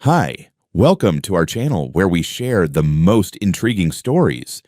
Hi, welcome to our channel where we share the most intriguing stories.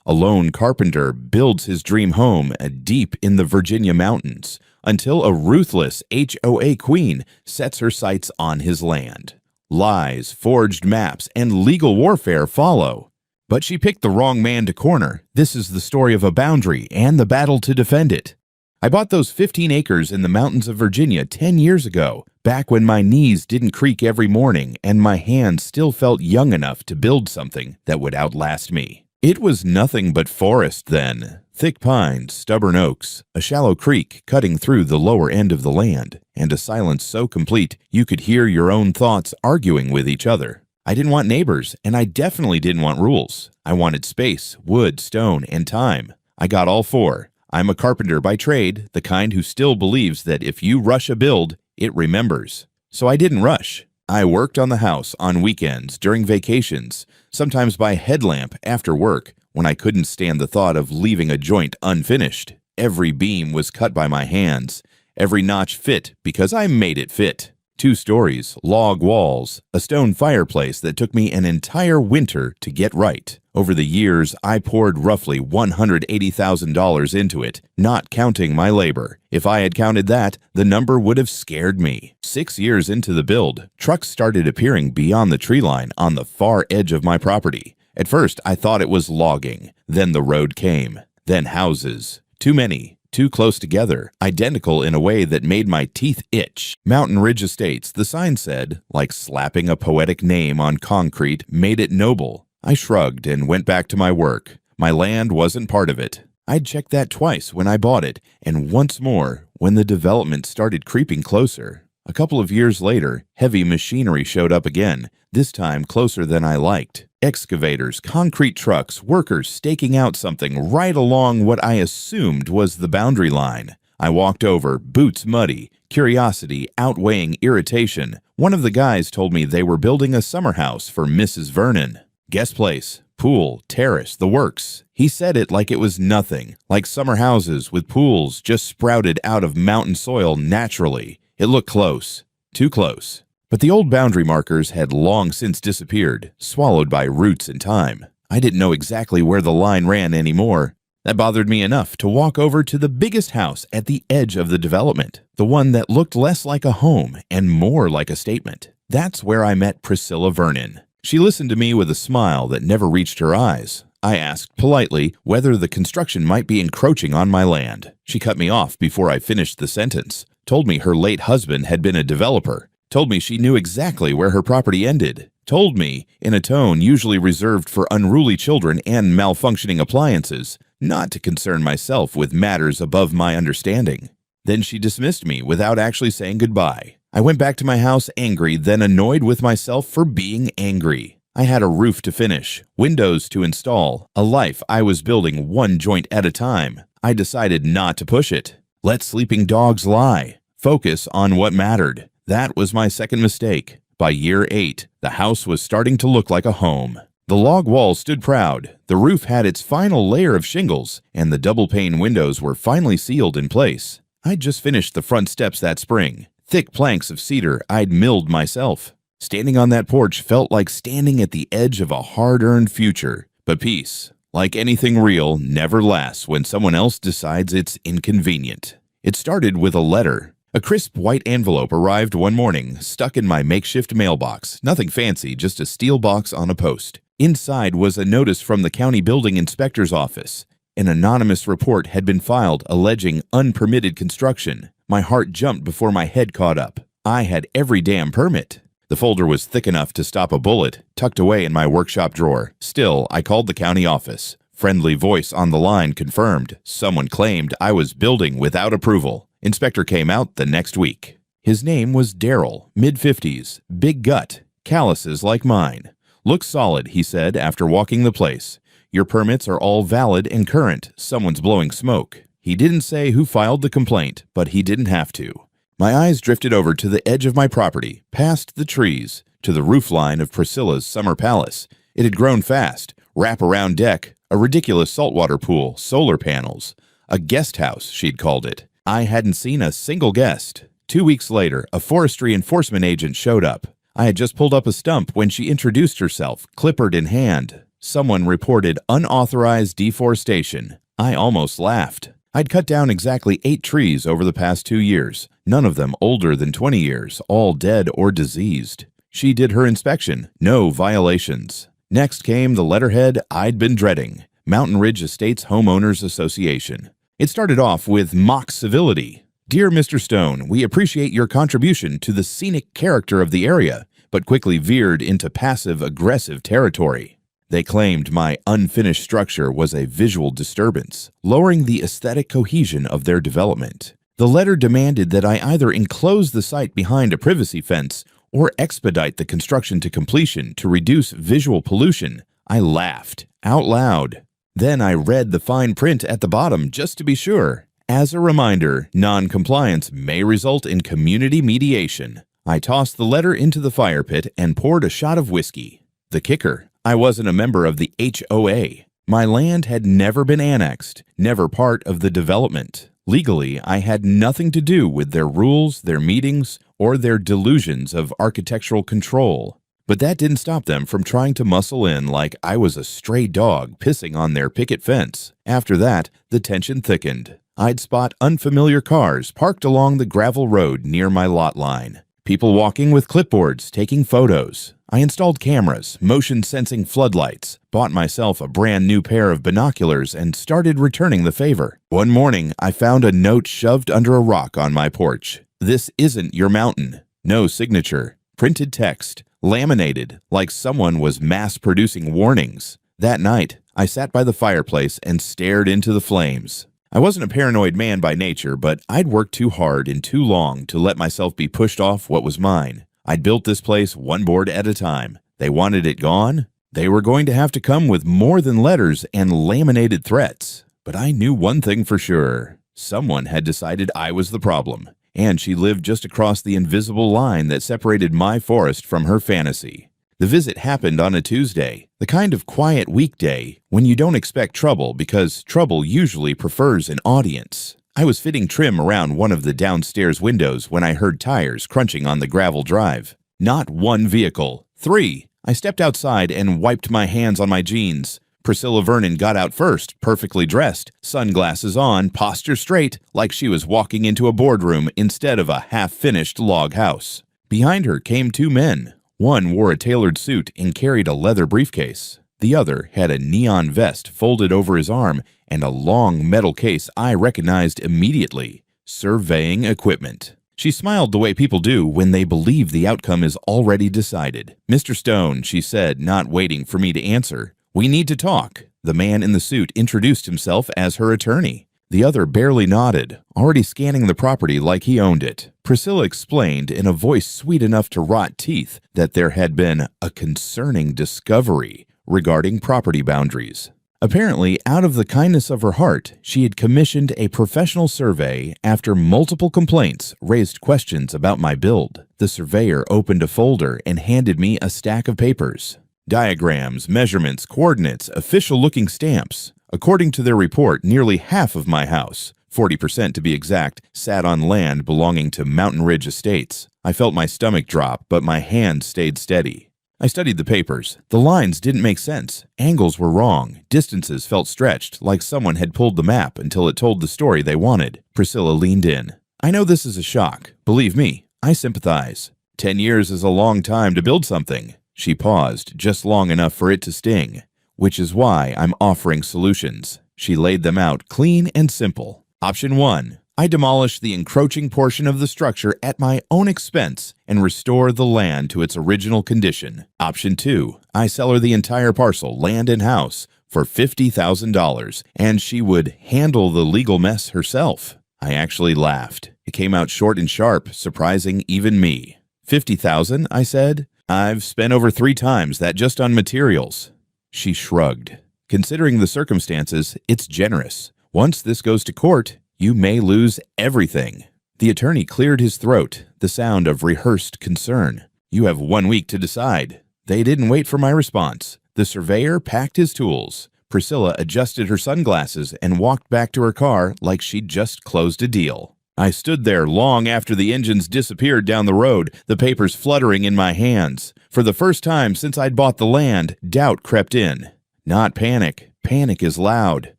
A lone carpenter builds his dream home deep in the Virginia mountains until a ruthless HOA queen sets her sights on his land. Lies, forged maps, and legal warfare follow. But she picked the wrong man to corner. This is the story of a boundary and the battle to defend it. I bought those 15 acres in the mountains of Virginia 10 years ago, back when my knees didn't creak every morning and my hands still felt young enough to build something that would outlast me. It was nothing but forest then. Thick pines, stubborn oaks, a shallow creek cutting through the lower end of the land, and a silence so complete you could hear your own thoughts arguing with each other. I didn't want neighbors, and I definitely didn't want rules. I wanted space, wood, stone, and time. I got all four. I'm a carpenter by trade, the kind who still believes that if you rush a build, it remembers. So I didn't rush. I worked on the house on weekends, during vacations, sometimes by headlamp after work, when I couldn't stand the thought of leaving a joint unfinished. Every beam was cut by my hands. Every notch fit because I made it fit. 2 stories, log walls, a stone fireplace that took me an entire winter to get right. Over the years, I poured roughly $180,000 into it, not counting my labor. If I had counted that, the number would have scared me. 6 years into the build, trucks started appearing beyond the tree line on the far edge of my property. At first, I thought it was logging. Then the road came. Then houses. Too many. Too close together, identical in a way that made my teeth itch. Mountain Ridge Estates, the sign said, like slapping a poetic name on concrete made it noble. I shrugged and went back to my work. My land wasn't part of it. I'd checked that twice when I bought it, and once more when the development started creeping closer. A couple of years later, heavy machinery showed up again, this time closer than I liked. Excavators, concrete trucks, workers staking out something right along what I assumed was the boundary line. I walked over, boots muddy, curiosity outweighing irritation. One of the guys told me they were building a summer house for Mrs. Vernon. Guest place, pool, terrace, the works. He said it like it was nothing, like summer houses with pools just sprouted out of mountain soil naturally. It looked close, too close. But the old boundary markers had long since disappeared, swallowed by roots and time. I didn't know exactly where the line ran anymore. That bothered me enough to walk over to the biggest house at the edge of the development, the one that looked less like a home and more like a statement. That's where I met Priscilla Vernon. She listened to me with a smile that never reached her eyes. I asked politely whether the construction might be encroaching on my land. She cut me off before I finished the sentence, told me her late husband had been a developer, told me she knew exactly where her property ended, told me, in a tone usually reserved for unruly children and malfunctioning appliances, not to concern myself with matters above my understanding. Then she dismissed me without actually saying goodbye. I went back to my house angry, then annoyed with myself for being angry. I had a roof to finish, windows to install, a life I was building one joint at a time. I decided not to push it. Let sleeping dogs lie. Focus on what mattered. That was my second mistake. By year 8, the house was starting to look like a home. The log wall stood proud, the roof had its final layer of shingles, and the double-pane windows were finally sealed in place. I'd just finished the front steps that spring, thick planks of cedar I'd milled myself. Standing on that porch felt like standing at the edge of a hard-earned future. But peace, like anything real, never lasts when someone else decides it's inconvenient. It started with a letter. A crisp white envelope arrived one morning, stuck in my makeshift mailbox. Nothing fancy, just a steel box on a post. Inside was a notice from the county building inspector's office. An anonymous report had been filed alleging unpermitted construction. My heart jumped before my head caught up. I had every damn permit. The folder was thick enough to stop a bullet, tucked away in my workshop drawer. Still, I called the county office. Friendly voice on the line confirmed. Someone claimed I was building without approval. Inspector came out the next week. His name was Daryl, mid-50s, big gut, calluses like mine. Looks solid, he said after walking the place. Your permits are all valid and current. Someone's blowing smoke. He didn't say who filed the complaint, but he didn't have to. My eyes drifted over to the edge of my property, past the trees, to the roofline of Priscilla's summer palace. It had grown fast. Wrap-around deck, a ridiculous saltwater pool, solar panels. A guest house, she'd called it. I hadn't seen a single guest. 2 weeks later, a forestry enforcement agent showed up. I had just pulled up a stump when she introduced herself, clipboard in hand. Someone reported unauthorized deforestation. I almost laughed. I'd cut down exactly 8 trees over the past 2 years, none of them older than 20 years, all dead or diseased. She did her inspection, no violations. Next came the letterhead I'd been dreading, Mountain Ridge Estates Homeowners Association. It started off with mock civility. Dear Mr. Stone, we appreciate your contribution to the scenic character of the area, but quickly veered into passive-aggressive territory. They claimed my unfinished structure was a visual disturbance, lowering the aesthetic cohesion of their development. The letter demanded that I either enclose the site behind a privacy fence or expedite the construction to completion to reduce visual pollution. I laughed out loud. Then I read the fine print at the bottom just to be sure. As a reminder, non-compliance may result in community mediation. I tossed the letter into the fire pit and poured a shot of whiskey. The kicker: I wasn't a member of the HOA. My land had never been annexed, never part of the development. Legally, I had nothing to do with their rules, their meetings, or their delusions of architectural control. But that didn't stop them from trying to muscle in like I was a stray dog pissing on their picket fence. After that, the tension thickened. I'd spot unfamiliar cars parked along the gravel road near my lot line. People walking with clipboards, taking photos. I installed cameras, motion-sensing floodlights, bought myself a brand new pair of binoculars, and started returning the favor. One morning, I found a note shoved under a rock on my porch. This isn't your mountain. No signature. Printed text. Laminated, like someone was mass-producing warnings. That night, I sat by the fireplace and stared into the flames. I wasn't a paranoid man by nature, but I'd worked too hard and too long to let myself be pushed off what was mine. I'd built this place one board at a time. They wanted it gone. They were going to have to come with more than letters and laminated threats. But I knew one thing for sure. Someone had decided I was the problem, and she lived just across the invisible line that separated my forest from her fantasy. The visit happened on a Tuesday, the kind of quiet weekday when you don't expect trouble because trouble usually prefers an audience. I was fitting trim around one of the downstairs windows when I heard tires crunching on the gravel drive. Not one vehicle, 3. I stepped outside and wiped my hands on my jeans. Priscilla Vernon got out first, perfectly dressed, sunglasses on, posture straight, like she was walking into a boardroom instead of a half-finished log house. Behind her came 2 men. One wore a tailored suit and carried a leather briefcase. The other had a neon vest folded over his arm and a long metal case I recognized immediately: surveying equipment. She smiled the way people do when they believe the outcome is already decided. "Mr. Stone," she said, not waiting for me to answer, "we need to talk." The man in the suit introduced himself as her attorney. The other barely nodded, already scanning the property like he owned it. Priscilla explained in a voice sweet enough to rot teeth that there had been a concerning discovery regarding property boundaries. Apparently, out of the kindness of her heart, she had commissioned a professional survey after multiple complaints raised questions about my build. The surveyor opened a folder and handed me a stack of papers. Diagrams, measurements, coordinates, official-looking stamps. According to their report, nearly half of my house, 40% to be exact, sat on land belonging to Mountain Ridge Estates. I felt my stomach drop, but my hand stayed steady. I studied the papers. The lines didn't make sense. Angles were wrong. Distances felt stretched, like someone had pulled the map until it told the story they wanted. Priscilla leaned in. "I know this is a shock. Believe me, I sympathize. 10 years is a long time to build something." She paused, just long enough for it to sting. "Which is why I'm offering solutions." She laid them out clean and simple. Option 1. I demolish the encroaching portion of the structure at my own expense and restore the land to its original condition. Option 2. I sell her the entire parcel, land and house, for $50,000, and she would handle the legal mess herself. I actually laughed. It came out short and sharp, surprising even me. $50,000, I said. "I've spent over 3 times that just on materials." She shrugged. "Considering the circumstances, it's generous. Once this goes to court, you may lose everything." The attorney cleared his throat, the sound of rehearsed concern. "You have 1 week to decide." They didn't wait for my response. The surveyor packed his tools. Priscilla adjusted her sunglasses and walked back to her car like she'd just closed a deal. I stood there long after the engines disappeared down the road, the papers fluttering in my hands. For the first time since I'd bought the land, doubt crept in. Not panic. Panic is loud.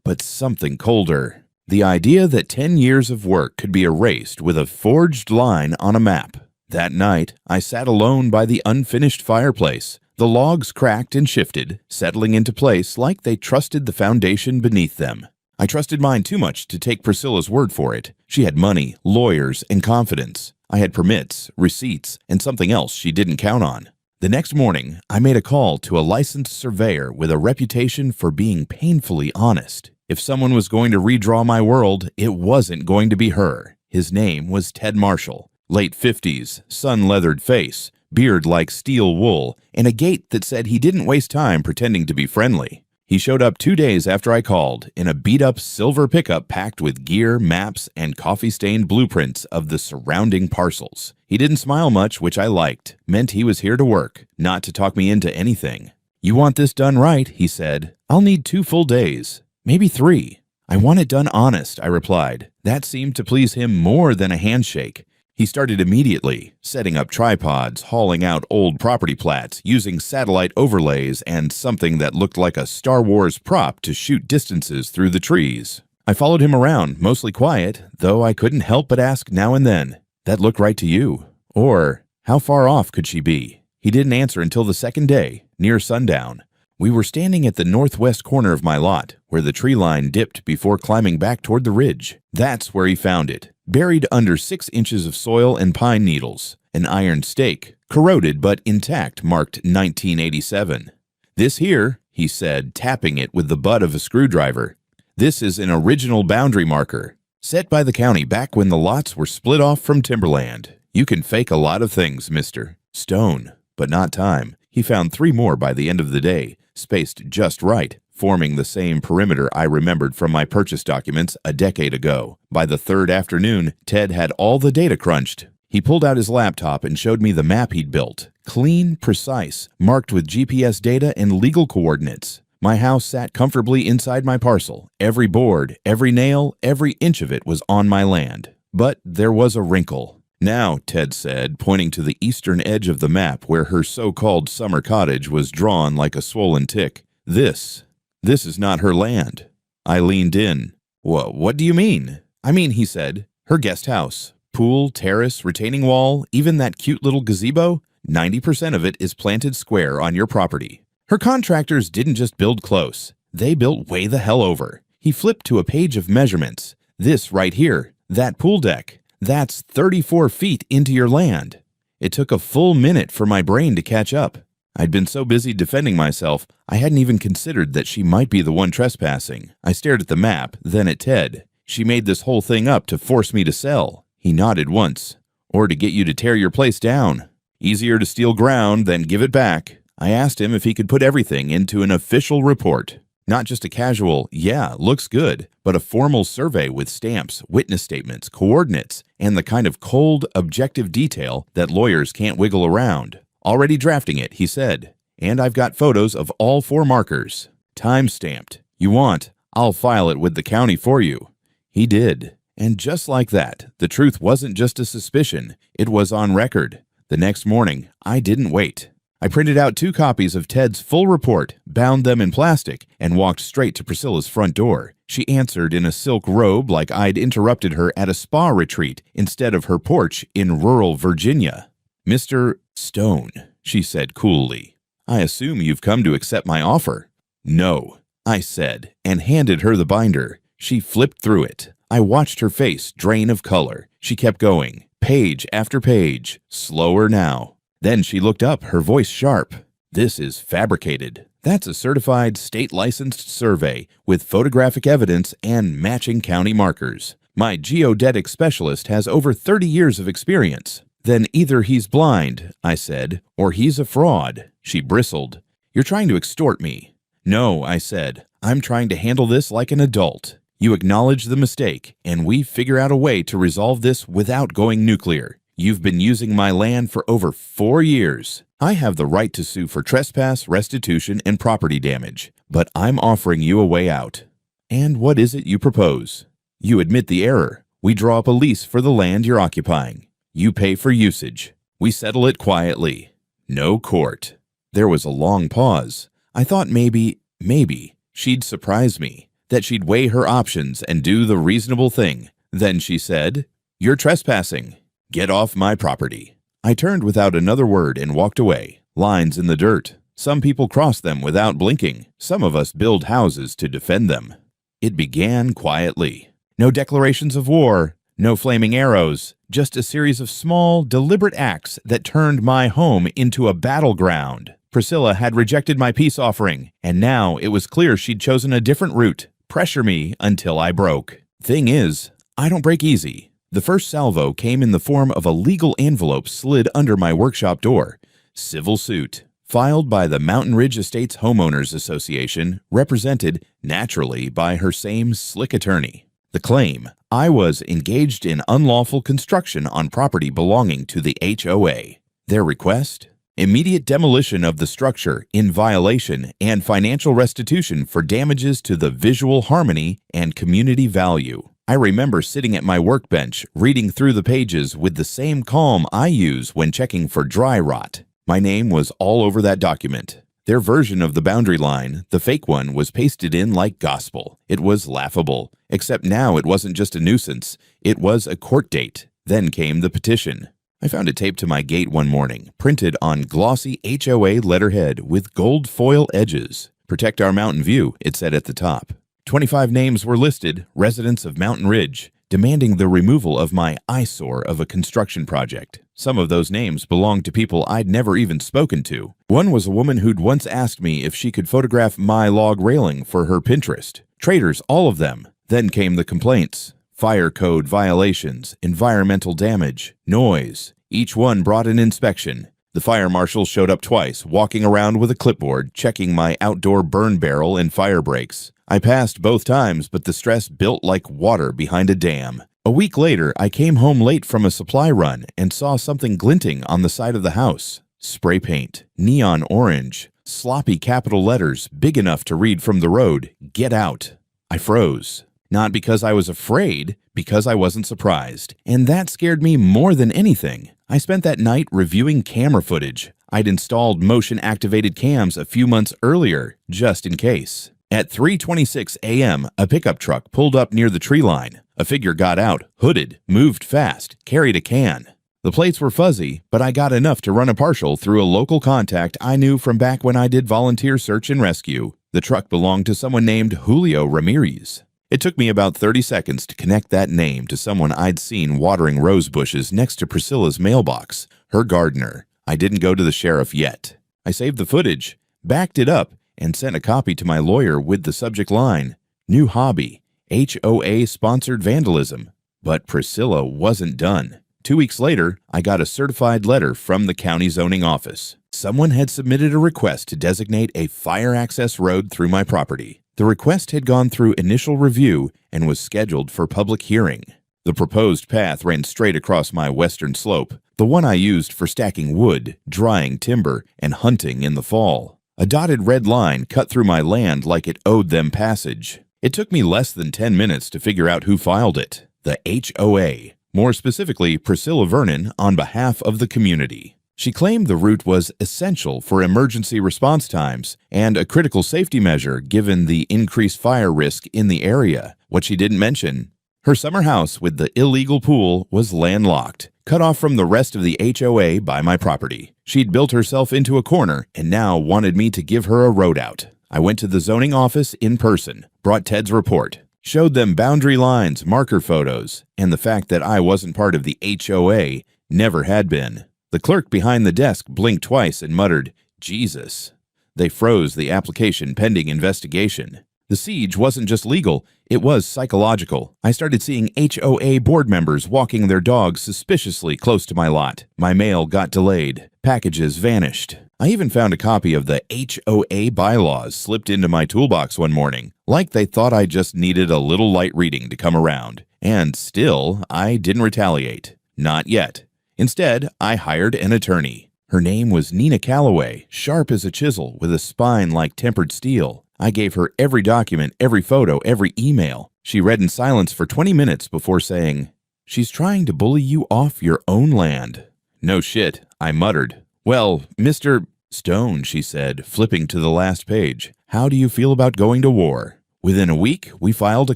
But something colder. The idea that 10 years of work could be erased with a forged line on a map. That night, I sat alone by the unfinished fireplace. The logs cracked and shifted, settling into place like they trusted the foundation beneath them. I trusted mine too much to take Priscilla's word for it. She had money, lawyers, and confidence. I had permits, receipts, and something else she didn't count on. The next morning, I made a call to a licensed surveyor with a reputation for being painfully honest. If someone was going to redraw my world, it wasn't going to be her. His name was Ted Marshall. Late 50s, sun-leathered face, beard like steel wool, and a gait that said he didn't waste time pretending to be friendly. He showed up 2 days after I called in a beat-up silver pickup packed with gear, maps, and coffee-stained blueprints of the surrounding parcels. He didn't smile much, which I liked. Meant he was here to work, not to talk me into anything. "You want this done right," he said. "I'll need 2 full days. Maybe 3. "I want it done honest," I replied. That seemed to please him more than a handshake. He started immediately, setting up tripods, hauling out old property plats, using satellite overlays, and something that looked like a Star Wars prop to shoot distances through the trees. I followed him around, mostly quiet, though I couldn't help but ask now and then, "That look right to you?" Or, "How far off could she be?" He didn't answer until the second day, near sundown. We were standing at the northwest corner of my lot, where the tree line dipped before climbing back toward the ridge. That's where he found it, buried under 6 inches of soil and pine needles. An iron stake, corroded but intact, marked 1987. "This here," he said, tapping it with the butt of a screwdriver. "This is an original boundary marker, set by the county back when the lots were split off from timberland. You can fake a lot of things, Mr. Stone, but not time." He found 3 more by the end of the day, spaced just right, forming the same perimeter I remembered from my purchase documents a decade ago. By the 3rd afternoon, Ted had all the data crunched. He pulled out his laptop and showed me the map he'd built. Clean, precise, marked with GPS data and legal coordinates. My house sat comfortably inside my parcel. Every board, every nail, every inch of it was on my land. But there was a wrinkle. "Now," Ted said, pointing to the eastern edge of the map where her so-called summer cottage was drawn like a swollen tick, This is not her land." I leaned in. What do you mean?" "I mean," he said, "her guest house. Pool, terrace, retaining wall, even that cute little gazebo, 90% of it is planted square on your property. Her contractors didn't just build close. They built way the hell over." He flipped to a page of measurements. "This right here, that pool deck. That's 34 feet into your land." It took a full minute for my brain to catch up. I'd been so busy defending myself, I hadn't even considered that she might be the one trespassing. I stared at the map, then at Ted. "She made this whole thing up to force me to sell." He nodded once. "Or to get you to tear your place down. Easier to steal ground than give it back." I asked him if he could put everything into an official report. Not just a casual, "Yeah, looks good," but a formal survey with stamps, witness statements, coordinates, and the kind of cold, objective detail that lawyers can't wiggle around. "Already drafting it," he said. "And I've got photos of all 4 markers. Time-stamped. You want, I'll file it with the county for you." He did. And just like that, the truth wasn't just a suspicion. It was on record. The next morning, I didn't wait. I printed out 2 copies of Ted's full report, bound them in plastic, and walked straight to Priscilla's front door. She answered in a silk robe like I'd interrupted her at a spa retreat instead of her porch in rural Virginia. "Mr. Stone," she said coolly, "I assume you've come to accept my offer." "No," I said, and handed her the binder. She flipped through it. I watched her face drain of color. She kept going, page after page, slower now. Then she looked up, her voice sharp. "This is fabricated. That's a certified state-licensed survey with photographic evidence and matching county markers. My geodetic specialist has over 30 years of experience." "Then either he's blind," I said, "or he's a fraud." She bristled. "You're trying to extort me." "No," I said. "I'm trying to handle this like an adult. You acknowledge the mistake, and we figure out a way to resolve this without going nuclear. You've been using my land for over 4 years. I have the right to sue for trespass, restitution, and property damage, but I'm offering you a way out." "And what is it you propose?" "You admit the error. We draw up a lease for the land you're occupying. You pay for usage. We settle it quietly. No court." There was a long pause. I thought maybe she'd surprise me, that she'd weigh her options and do the reasonable thing. Then she said, "You're trespassing. Get off my property." I turned without another word and walked away. Lines in the dirt. Some people cross them without blinking. Some of us build houses to defend them. It began quietly. No declarations of war, no flaming arrows, just a series of small, deliberate acts that turned my home into a battleground. Priscilla had rejected my peace offering, and now it was clear she'd chosen a different route. Pressure me until I broke. Thing is, I don't break easy. The first salvo came in the form of a legal envelope slid under my workshop door. Civil suit, filed by the Mountain Ridge Estates Homeowners Association, represented, naturally, by her same slick attorney. The claim: I was engaged in unlawful construction on property belonging to the HOA. Their request: immediate demolition of the structure in violation and financial restitution for damages to the visual harmony and community value. I remember sitting at my workbench, reading through the pages with the same calm I use when checking for dry rot. My name was all over that document. Their version of the boundary line, the fake one, was pasted in like gospel. It was laughable, except now it wasn't just a nuisance. It was a court date. Then came the petition. I found it taped to my gate one morning, printed on glossy HOA letterhead with gold foil edges. "Protect our mountain view," it said at the top. 25 names were listed, residents of Mountain Ridge, demanding the removal of my eyesore of a construction project. Some of those names belonged to people I'd never even spoken to. One was a woman who'd once asked me if she could photograph my log railing for her Pinterest. Traitors, all of them. Then came the complaints. Fire code violations, environmental damage, noise. Each one brought an inspection. The fire marshal showed up twice, walking around with a clipboard, checking my outdoor burn barrel and fire breaks. I passed both times, but the stress built like water behind a dam. A week later, I came home late from a supply run and saw something glinting on the side of the house. Spray paint, neon orange, sloppy capital letters big enough to read from the road, "Get out." I froze. Not because I was afraid, because I wasn't surprised. And that scared me more than anything. I spent that night reviewing camera footage. I'd installed motion-activated cams a few months earlier, just in case. At 3:26 a.m., a pickup truck pulled up near the tree line. A figure got out, hooded, moved fast, carried a can. The plates were fuzzy, but I got enough to run a partial through a local contact I knew from back when I did volunteer search and rescue. The truck belonged to someone named Julio Ramirez. It took me about 30 seconds to connect that name to someone I'd seen watering rose bushes next to Priscilla's mailbox, her gardener. I didn't go to the sheriff yet. I saved the footage, backed it up, and sent a copy to my lawyer with the subject line, "New hobby, HOA-sponsored vandalism." But Priscilla wasn't done. 2 weeks later, I got a certified letter from the county zoning office. Someone had submitted a request to designate a fire access road through my property. The request had gone through initial review and was scheduled for public hearing. The proposed path ran straight across my western slope, the one I used for stacking wood, drying timber, and hunting in the fall. A dotted red line cut through my land like it owed them passage. It took me less than 10 minutes to figure out who filed it. The HOA. More specifically, Priscilla Vernon on behalf of the community. She claimed the route was essential for emergency response times and a critical safety measure given the increased fire risk in the area. What she didn't mention: her summer house with the illegal pool was landlocked, cut off from the rest of the HOA by my property. She'd built herself into a corner and now wanted me to give her a road out. I went to the zoning office in person, brought Ted's report, showed them boundary lines, marker photos, and the fact that I wasn't part of the HOA, never had been. The clerk behind the desk blinked twice and muttered, "Jesus." They froze the application pending investigation. The siege wasn't just legal, it was psychological. I started seeing HOA board members walking their dogs suspiciously close to my lot. My mail got delayed. Packages vanished. I even found a copy of the HOA bylaws slipped into my toolbox one morning, like they thought I just needed a little light reading to come around. And still, I didn't retaliate. Not yet. Instead, I hired an attorney. Her name was Nina Calloway, sharp as a chisel with a spine like tempered steel. I gave her every document, every photo, every email. She read in silence for 20 minutes before saying, She's trying to bully you off your own land." "No shit," I muttered. "Well, Mr. Stone," she said, flipping to the last page, "how do you feel about going to war?" Within a week, we filed a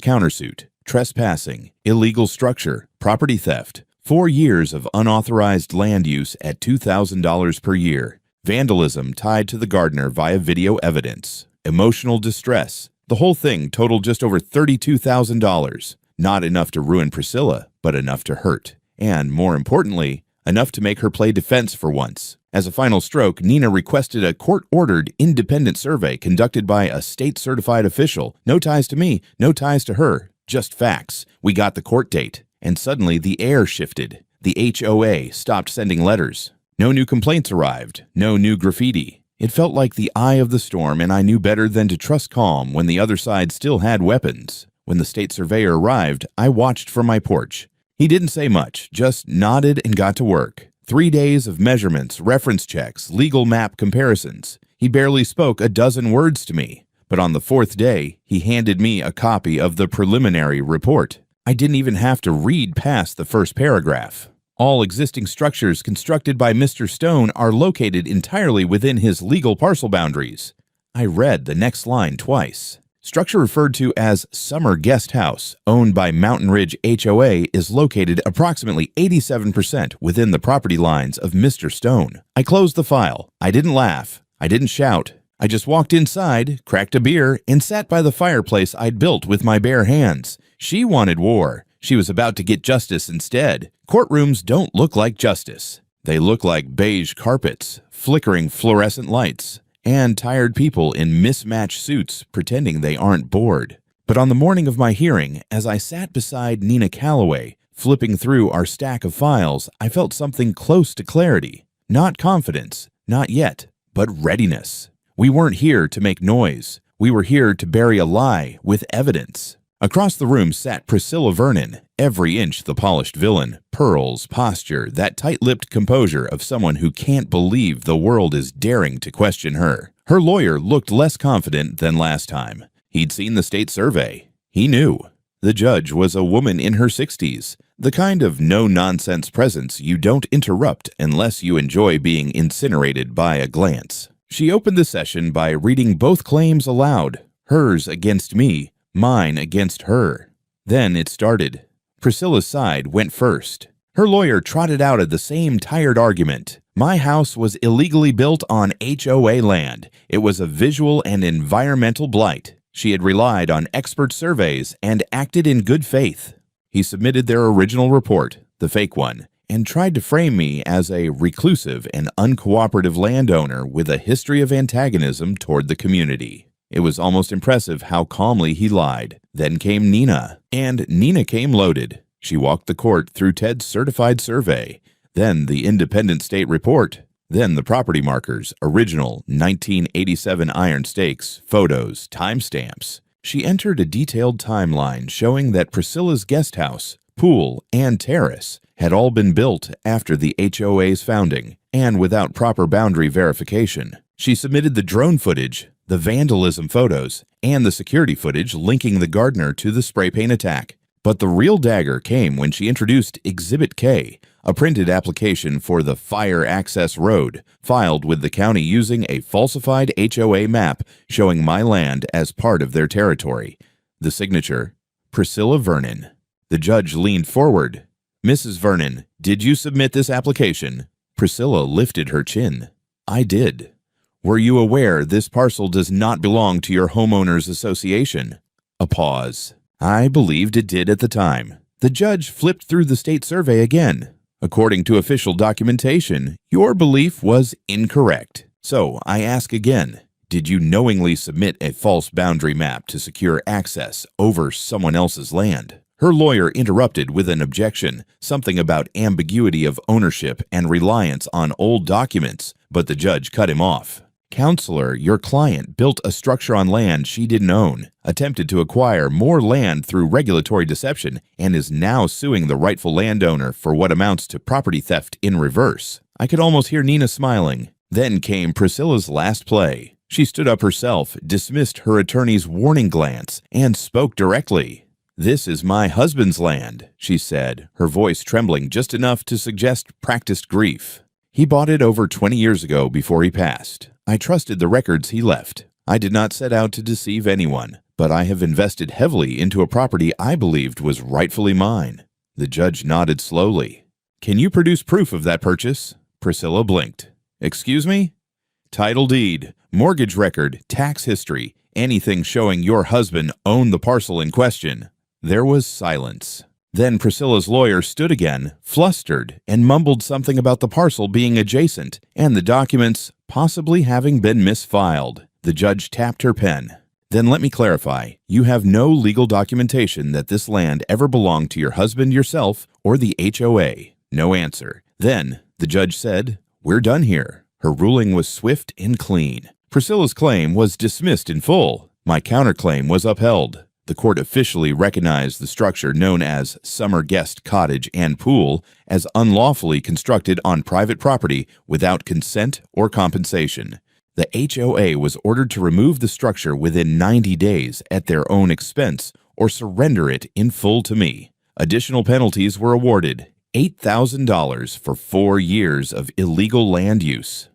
countersuit. Trespassing, illegal structure, property theft, 4 years of unauthorized land use at $2,000 per year, vandalism tied to the gardener via video evidence, emotional distress. The whole thing totaled just over $32,000. Not enough to ruin Priscilla, but enough to hurt. And, more importantly, enough to make her play defense for once. As a final stroke, Nina requested a court-ordered independent survey conducted by a state-certified official. No ties to me, no ties to her, just facts. We got the court date. And suddenly the air shifted. The HOA stopped sending letters. No new complaints arrived, no new graffiti. It felt like the eye of the storm, and I knew better than to trust calm when the other side still had weapons. When the state surveyor arrived, I watched from my porch. He didn't say much, just nodded and got to work. 3 days of measurements, reference checks, legal map comparisons. He barely spoke a dozen words to me. But on the 4th day, he handed me a copy of the preliminary report. I didn't even have to read past the first paragraph. All existing structures constructed by Mr. Stone are located entirely within his legal parcel boundaries. I read the next line twice. Structure referred to as Summer Guest House, owned by Mountain Ridge HOA, is located approximately 87% within the property lines of Mr. Stone. I closed the file. I didn't laugh. I didn't shout. I just walked inside, cracked a beer, and sat by the fireplace I'd built with my bare hands. She wanted war. She was about to get justice instead. Courtrooms don't look like justice. They look like beige carpets, flickering fluorescent lights, and tired people in mismatched suits pretending they aren't bored. But on the morning of my hearing, as I sat beside Nina Calloway, flipping through our stack of files, I felt something close to clarity. Not confidence, not yet, but readiness. We weren't here to make noise. We were here to bury a lie with evidence. Across the room sat Priscilla Vernon, every inch the polished villain, pearls, posture, that tight-lipped composure of someone who can't believe the world is daring to question her. Her lawyer looked less confident than last time. He'd seen the state survey. He knew. The judge was a woman in her 60s, the kind of no-nonsense presence you don't interrupt unless you enjoy being incinerated by a glance. She opened the session by reading both claims aloud, hers against me, mine against her. Then it started. Priscilla's side went first. Her lawyer trotted out at the same tired argument. My house was illegally built on HOA land. It was a visual and environmental blight. She had relied on expert surveys and acted in good faith. He submitted their original report, the fake one, and tried to frame me as a reclusive and uncooperative landowner with a history of antagonism toward the community. It was almost impressive how calmly he lied. Then came Nina, and Nina came loaded. She walked the court through Ted's certified survey, then the independent state report, then the property markers, original 1987 iron stakes, photos, timestamps. She entered a detailed timeline showing that Priscilla's guest house, pool, and terrace had all been built after the HOA's founding, and without proper boundary verification. She submitted the drone footage, the vandalism photos, and the security footage linking the gardener to the spray paint attack. But the real dagger came when she introduced Exhibit K, a printed application for the fire access road, filed with the county using a falsified HOA map showing my land as part of their territory. The signature, Priscilla Vernon. The judge leaned forward. "Mrs. Vernon, did you submit this application?" Priscilla lifted her chin. "I did." "Were you aware this parcel does not belong to your homeowners association?" A pause. "I believed it did at the time." The judge flipped through the state survey again. "According to official documentation, your belief was incorrect. So I ask again, did you knowingly submit a false boundary map to secure access over someone else's land?" Her lawyer interrupted with an objection, something about ambiguity of ownership and reliance on old documents, but the judge cut him off. "Counselor, your client built a structure on land she didn't own, attempted to acquire more land through regulatory deception, and is now suing the rightful landowner for what amounts to property theft in reverse." I could almost hear Nina smiling. Then came Priscilla's last play. She stood up herself, dismissed her attorney's warning glance, and spoke directly. "This is my husband's land," she said, her voice trembling just enough to suggest practiced grief. "He bought it over 20 years ago before he passed. I trusted the records he left. I did not set out to deceive anyone, but I have invested heavily into a property I believed was rightfully mine." The judge nodded slowly. "Can you produce proof of that purchase?" Priscilla blinked. "Excuse me?" "Title deed, mortgage record, tax history, anything showing your husband owned the parcel in question." There was silence. Then Priscilla's lawyer stood again, flustered, and mumbled something about the parcel being adjacent and the documents possibly having been misfiled. The judge tapped her pen. "Then let me clarify. You have no legal documentation that this land ever belonged to your husband, yourself, or the HOA." No answer. Then the judge said, "We're done here." Her ruling was swift and clean. Priscilla's claim was dismissed in full. My counterclaim was upheld. The court officially recognized the structure known as Summer Guest Cottage and Pool as unlawfully constructed on private property without consent or compensation. The HOA was ordered to remove the structure within 90 days at their own expense or surrender it in full to me. Additional penalties were awarded: $8,000 for 4 years of illegal land use,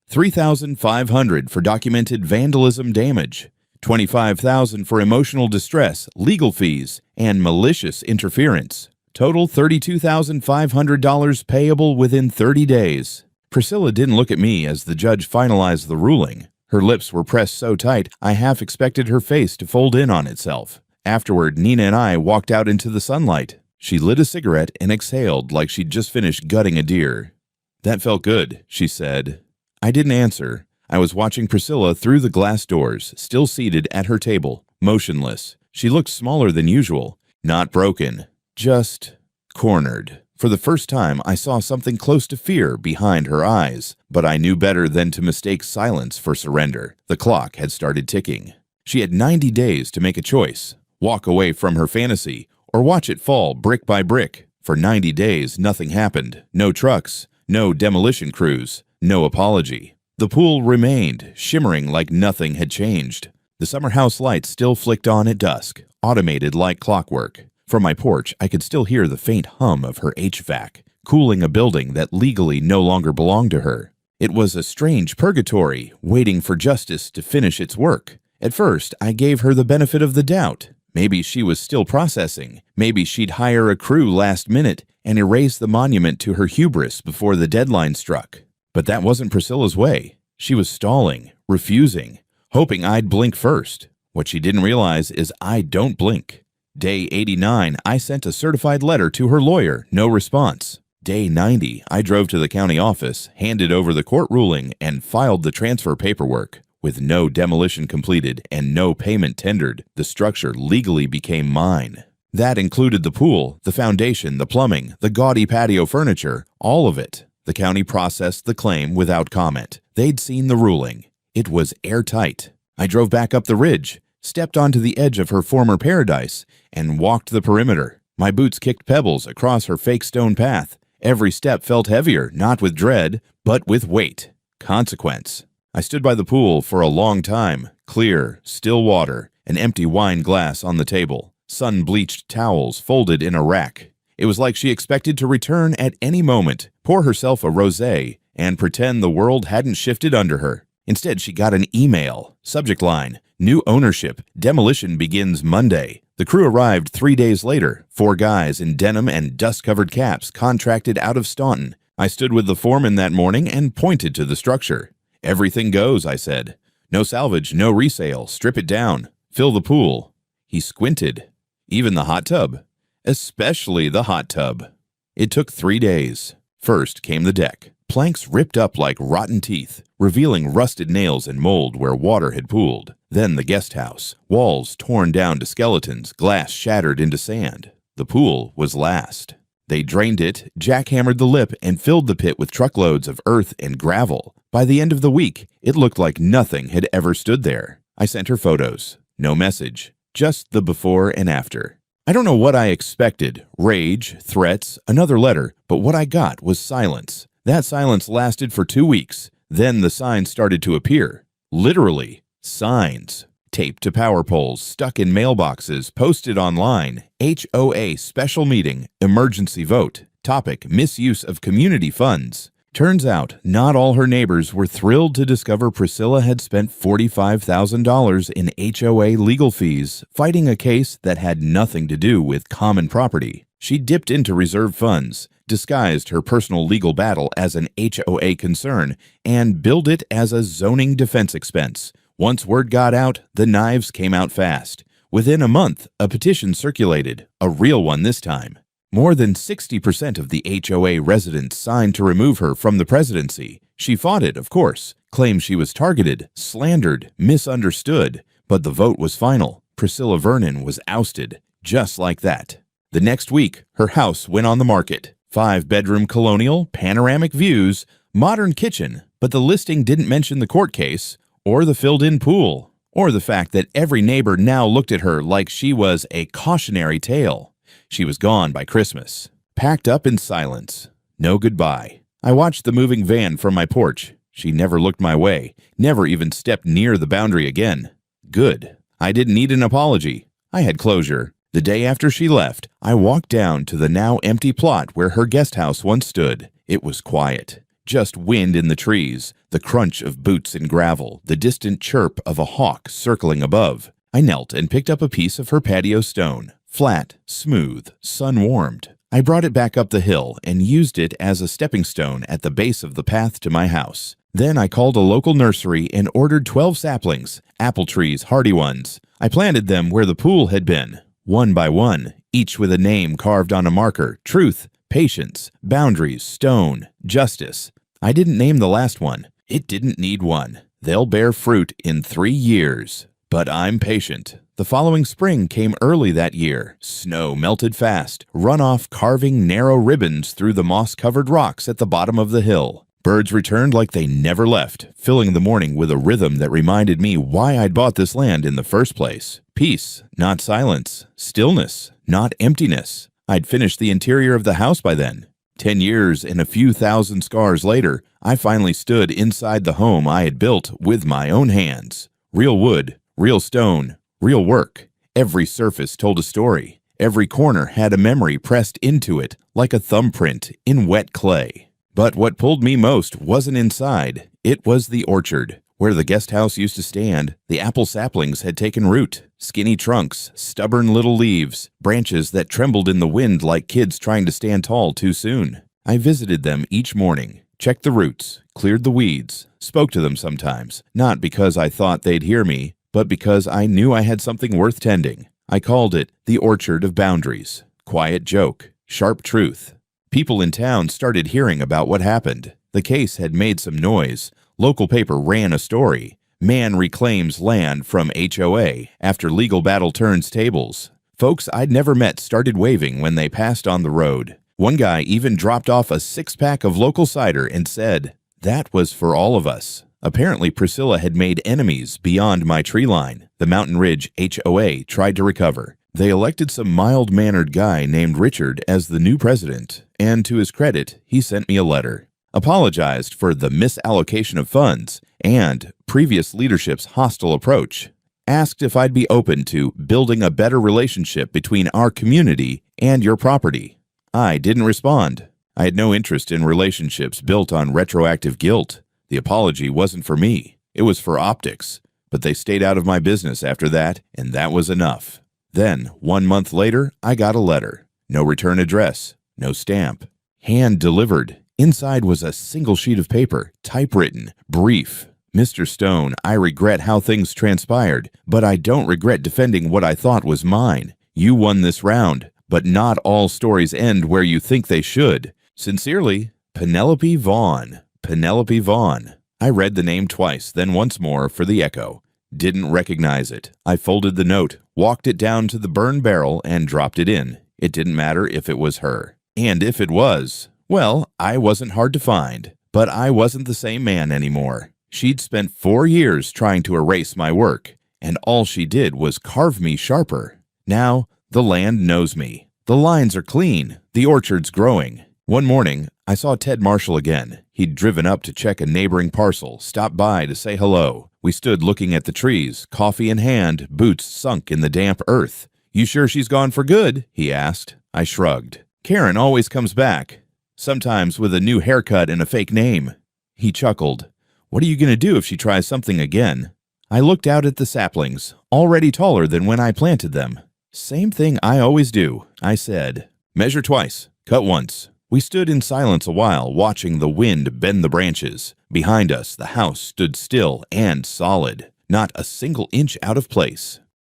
$3,500 for documented vandalism damage, $25,000 for emotional distress, legal fees, and malicious interference. Total $32,500 payable within 30 days. Priscilla didn't look at me as the judge finalized the ruling. Her lips were pressed so tight I half expected her face to fold in on itself. Afterward, Nina and I walked out into the sunlight. She lit a cigarette and exhaled like she'd just finished gutting a deer. "That felt good," she said. I didn't answer. I was watching Priscilla through the glass doors, still seated at her table, motionless. She looked smaller than usual, not broken, just cornered. For the first time, I saw something close to fear behind her eyes, but I knew better than to mistake silence for surrender. The clock had started ticking. She had 90 days to make a choice: walk away from her fantasy, or watch it fall brick by brick. For 90 days, nothing happened. No trucks, no demolition crews, no apology. The pool remained, shimmering like nothing had changed. The summer house lights still flicked on at dusk, automated like clockwork. From my porch, I could still hear the faint hum of her HVAC, cooling a building that legally no longer belonged to her. It was a strange purgatory, waiting for justice to finish its work. At first, I gave her the benefit of the doubt. Maybe she was still processing. Maybe she'd hire a crew last minute and erase the monument to her hubris before the deadline struck. But that wasn't Priscilla's way. She was stalling, refusing, hoping I'd blink first. What she didn't realize is I don't blink. Day 89, I sent a certified letter to her lawyer, no response. Day 90, I drove to the county office, handed over the court ruling, and filed the transfer paperwork. With no demolition completed and no payment tendered, the structure legally became mine. That included the pool, the foundation, the plumbing, the gaudy patio furniture, all of it. The county processed the claim without comment. They'd seen the ruling. It was airtight. I drove back up the ridge, stepped onto the edge of her former paradise, and walked the perimeter. My boots kicked pebbles across her fake stone path. Every step felt heavier, not with dread, but with weight. Consequence. I stood by the pool for a long time. Clear, still water, an empty wine glass on the table, sun-bleached towels folded in a rack. It was like she expected to return at any moment, pour herself a rosé, and pretend the world hadn't shifted under her. Instead, she got an email. Subject line: New ownership. Demolition begins Monday. The crew arrived 3 days later. 4 guys in denim and dust-covered caps contracted out of Staunton. I stood with the foreman that morning and pointed to the structure. "Everything goes," I said. "No salvage, no resale. Strip it down. Fill the pool." He squinted. "Even the hot tub?" "Especially the hot tub." It took 3 days. First came the deck. Planks ripped up like rotten teeth, revealing rusted nails and mold where water had pooled. Then the guest house. Walls torn down to skeletons, glass shattered into sand. The pool was last. They drained it, jackhammered the lip, and filled the pit with truckloads of earth and gravel. By the end of the week, it looked like nothing had ever stood there. I sent her photos. No message. Just the before and after. I don't know what I expected. Rage, threats, another letter, but what I got was silence. That silence lasted for 2 weeks. Then the signs started to appear. Literally, signs. taped to power poles, stuck in mailboxes, posted online. HOA special meeting, emergency vote. Topic: misuse of community funds. Turns out, not all her neighbors were thrilled to discover Priscilla had spent $45,000 in HOA legal fees fighting a case that had nothing to do with common property. She dipped into reserve funds, disguised her personal legal battle as an HOA concern, and billed it as a zoning defense expense. Once word got out, the knives came out fast. Within a month, a petition circulated, a real one this time. More than 60% of the HOA residents signed to remove her from the presidency. She fought it, of course, claimed she was targeted, slandered, misunderstood, but the vote was final. Priscilla Vernon was ousted, just like that. The next week, her house went on the market. 5-bedroom colonial, panoramic views, modern kitchen, but the listing didn't mention the court case, or the filled-in pool, or the fact that every neighbor now looked at her like she was a cautionary tale. She was gone by Christmas, packed up in silence. No goodbye. I watched the moving van from my porch. She never looked my way, never even stepped near the boundary again. Good. I didn't need an apology. I had closure. The day after she left, I walked down to the now empty plot where her guest house once stood. It was quiet. Just wind in the trees, the crunch of boots in gravel, the distant chirp of a hawk circling above. I knelt and picked up a piece of her patio stone. Flat, smooth, sun-warmed. I brought it back up the hill and used it as a stepping stone at the base of the path to my house. Then I called a local nursery and ordered 12 saplings, apple trees, hardy ones. I planted them where the pool had been, one by one, each with a name carved on a marker: truth, patience, boundaries, stone, justice. I didn't name the last one. It didn't need one. They'll bear fruit in 3 years. But I'm patient. The following spring came early that year. Snow melted fast, runoff carving narrow ribbons through the moss-covered rocks at the bottom of the hill. Birds returned like they never left, filling the morning with a rhythm that reminded me why I'd bought this land in the first place. Peace, not silence. Stillness, not emptiness. I'd finished the interior of the house by then. 10 years and a few thousand scars later, I finally stood inside the home I had built with my own hands. Real wood, real stone, real work. Every surface told a story. Every corner had a memory pressed into it like a thumbprint in wet clay. But what pulled me most wasn't inside. It was the orchard. Where the guest house used to stand, the apple saplings had taken root. Skinny trunks, stubborn little leaves, branches that trembled in the wind like kids trying to stand tall too soon. I visited them each morning, checked the roots, cleared the weeds, spoke to them sometimes, not because I thought they'd hear me, but because I knew I had something worth tending. I called it the Orchard of Boundaries. Quiet joke, sharp truth. People in town started hearing about what happened. The case had made some noise. Local paper ran a story. Man reclaims land from HOA after legal battle turns tables. Folks I'd never met started waving when they passed on the road. One guy even dropped off a 6-pack of local cider and said, "That was for all of us." Apparently, Priscilla had made enemies beyond my tree line. The Mountain Ridge HOA tried to recover. They elected some mild-mannered guy named Richard as the new president, and to his credit, he sent me a letter. Apologized for the misallocation of funds and previous leadership's hostile approach. Asked if I'd be open to building a better relationship between our community and your property. I didn't respond. I had no interest in relationships built on retroactive guilt. The apology wasn't for me. It was for optics. But they stayed out of my business after that, and that was enough. Then, 1 month later, I got a letter. No return address. No stamp. Hand-delivered. Inside was a single sheet of paper, typewritten, brief. "Mr. Stone, I regret how things transpired, but I don't regret defending what I thought was mine. You won this round, but not all stories end where you think they should. Sincerely, Penelope Vaughn." Penelope Vaughn. I read the name twice, then once more for the echo. Didn't recognize it. I folded the note, walked it down to the burn barrel, and dropped it in. It didn't matter if it was her. And if it was, well, I wasn't hard to find. But I wasn't the same man anymore. She'd spent 4 years trying to erase my work, and all she did was carve me sharper. Now, the land knows me. The lines are clean. The orchard's growing. One morning, I saw Ted Marshall again. He'd driven up to check a neighboring parcel, stopped by to say hello. We stood looking at the trees, coffee in hand, boots sunk in the damp earth. "You sure she's gone for good?" he asked. I shrugged. "Karen always comes back, sometimes with a new haircut and a fake name." He chuckled. "What are you going to do if she tries something again?" I looked out at the saplings, already taller than when I planted them. "Same thing I always do," I said. "Measure twice, cut once." We stood in silence a while, watching the wind bend the branches. Behind us, the house stood still and solid, not a single inch out of place.